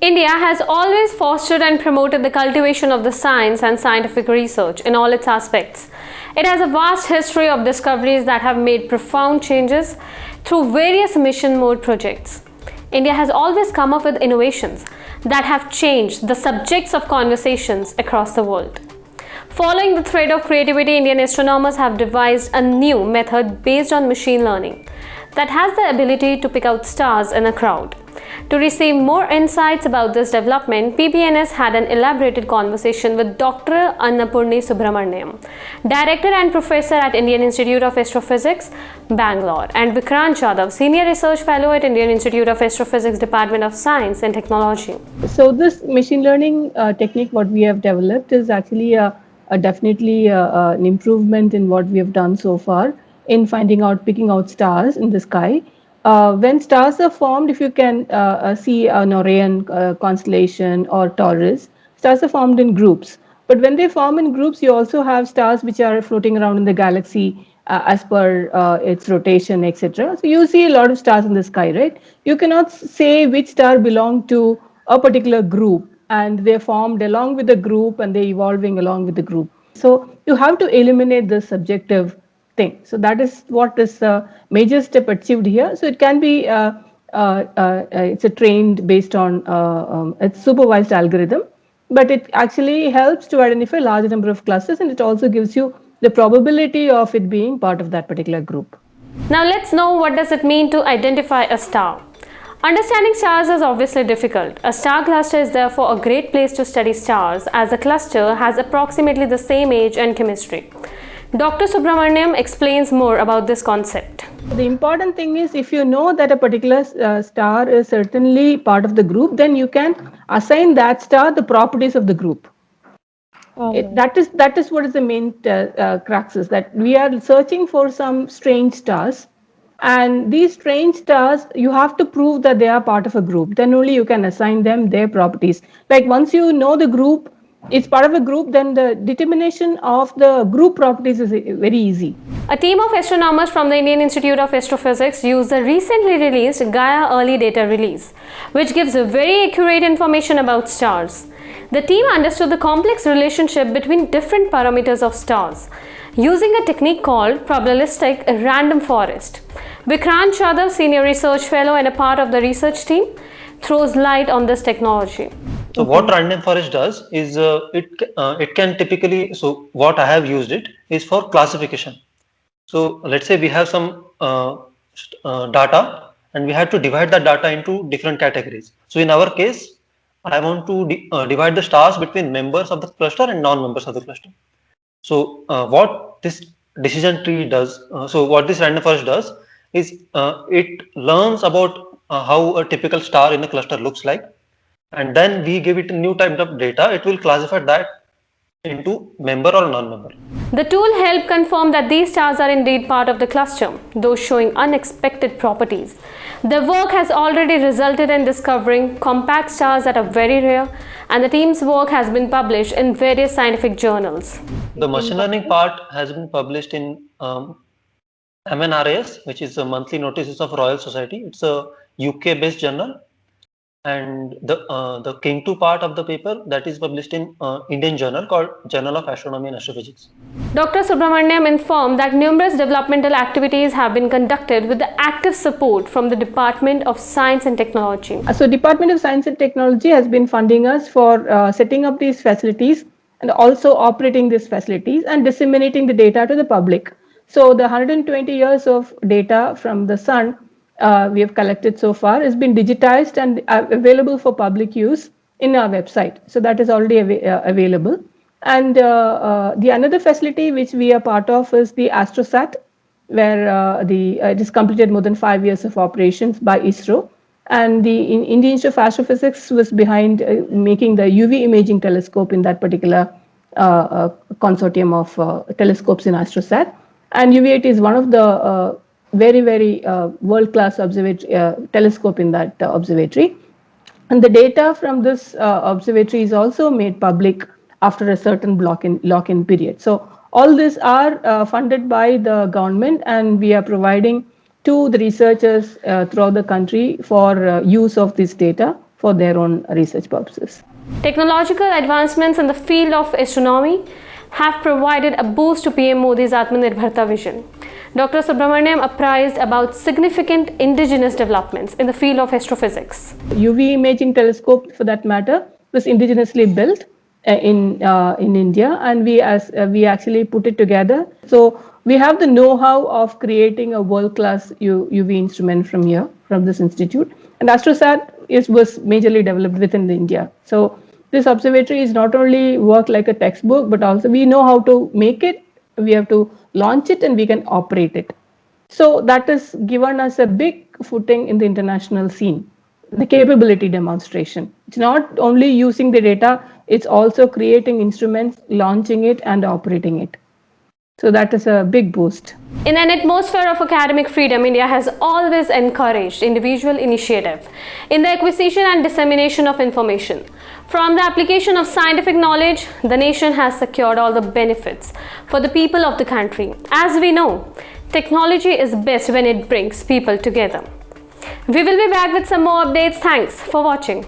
India has always fostered and promoted the cultivation of the science and scientific research in all its aspects. It has a vast history of discoveries that have made profound changes through various mission mode projects. India has always come up with innovations that have changed the subjects of conversations across the world. Following the thread of creativity, Indian astronomers have devised a new method based on machine learning that has the ability to pick out stars in a crowd. To receive more insights about this development, PBNS had an elaborated conversation with Dr Annapurni Subramaniam, Director and Professor at Indian Institute of Astrophysics, Bangalore, and Vikrant Jadhav, Senior Research Fellow at Indian Institute of Astrophysics, Department of Science and Technology. So this machine learning technique what we have developed is actually definitely an improvement in what we have done so far in picking out stars in the sky. When stars are formed, if you can see an Orion constellation or Taurus, stars are formed in groups. But when they form in groups, you also have stars which are floating around in the galaxy as per its rotation, etc. So you see a lot of stars in the sky, right? You cannot say which star belong to a particular group, and they're formed along with the group and they're evolving along with the group. So you have to eliminate the subjective thing. So that is what is a major step achieved here. So it can be it's a trained based on it's supervised algorithm, but it actually helps to identify a large number of clusters, and it also gives you the probability of it being part of that particular group. Now let's know what does it mean to identify a star. Understanding stars is obviously difficult. A star cluster is therefore a great place to study stars, as a cluster has approximately the same age and chemistry. Dr. Subramaniam explains more about this concept. The important thing is, if you know that a particular star is certainly part of the group, then you can assign that star the properties of the group. That is what is the main crux is, that we are searching for some strange stars, and these strange stars, you have to prove that they are part of a group. Then only you can assign them their properties. Like once you know the group, it's part of a group, then the determination of the group properties is very easy. A team of astronomers from the Indian Institute of Astrophysics used the recently released Gaia Early Data Release, which gives very accurate information about stars. The team understood the complex relationship between different parameters of stars using a technique called probabilistic random forest. Vikrant Jadhav, Senior Research Fellow and a part of the research team, throws light on this technology. So what random forest does is it can typically, so what I have used it is for classification. So let's say we have some data and we have to divide that data into different categories. So in our case, I want to divide the stars between members of the cluster and non-members of the cluster. So what this decision tree does, so what this random forest does is it learns about how a typical star in a cluster looks like, and then we give it a new type of data. It will classify that into member or non-member. The tool helped confirm that these stars are indeed part of the cluster, though showing unexpected properties. The work has already resulted in discovering compact stars that are very rare, and the team's work has been published in various scientific journals. The machine learning part has been published in MNRAS, which is the Monthly Notices of Royal Society. It's a UK-based journal. And the King 2 part of the paper, that is published in Indian journal called Journal of Astronomy and Astrophysics. Dr. Subramaniam informed that numerous developmental activities have been conducted with the active support from the Department of Science and Technology. So Department of Science and Technology has been funding us for setting up these facilities and also operating these facilities and disseminating the data to the public. So the 120 years of data from the sun we have collected so far has been digitized and available for public use in our website. So that is already available. And the another facility which we are part of is the AstroSat, where it is completed more than 5 years of operations by ISRO. And the Indian Institute of Astrophysics was behind making the UV imaging telescope in that particular consortium of telescopes in AstroSat. And UV8 is one of the very world-class telescope in that observatory, and the data from this observatory is also made public after a certain lock-in period. So all these are funded by the government, and we are providing to the researchers throughout the country for use of this data for their own research purposes. Technological advancements in the field of astronomy have provided a boost to PM Modi's Atmanirbharta vision. Dr. Subramaniam apprised about significant indigenous developments in the field of astrophysics. UV imaging telescope, for that matter, was indigenously built in India, and we actually put it together. So we have the know-how of creating a world-class UV instrument from this institute. And AstroSat was majorly developed within India. So this observatory is not only work like a textbook, but also we know how to make it, we have to launch it, and we can operate it. So that has given us a big footing in the international scene, the capability demonstration. It's not only using the data, it's also creating instruments, launching it, and operating it. So that is a big boost. In an atmosphere of academic freedom, India has always encouraged individual initiative in the acquisition and dissemination of information. From the application of scientific knowledge, the nation has secured all the benefits for the people of the country. As we know, technology is best when it brings people together. We will be back with some more updates. Thanks for watching.